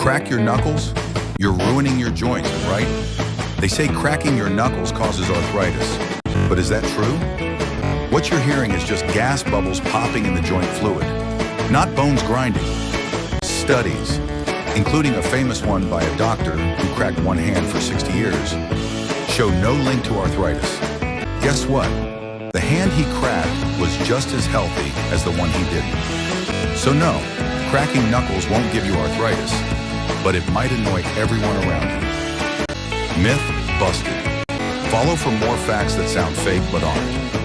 crack your knuckles, you're ruining your joints, right? They say cracking your knuckles causes arthritis. But is that true? What you're hearing is just gas bubbles popping in the joint fluid, not bones grinding. Studies, including a famous one by a doctor who cracked one hand for 60 years, show no link to arthritis. Guess what? The hand he cracked was just as healthy as the one he didn't. So no, cracking knuckles won't give you arthritis, but it might annoy everyone around you. Myth busted. Follow for more facts that sound fake but aren't.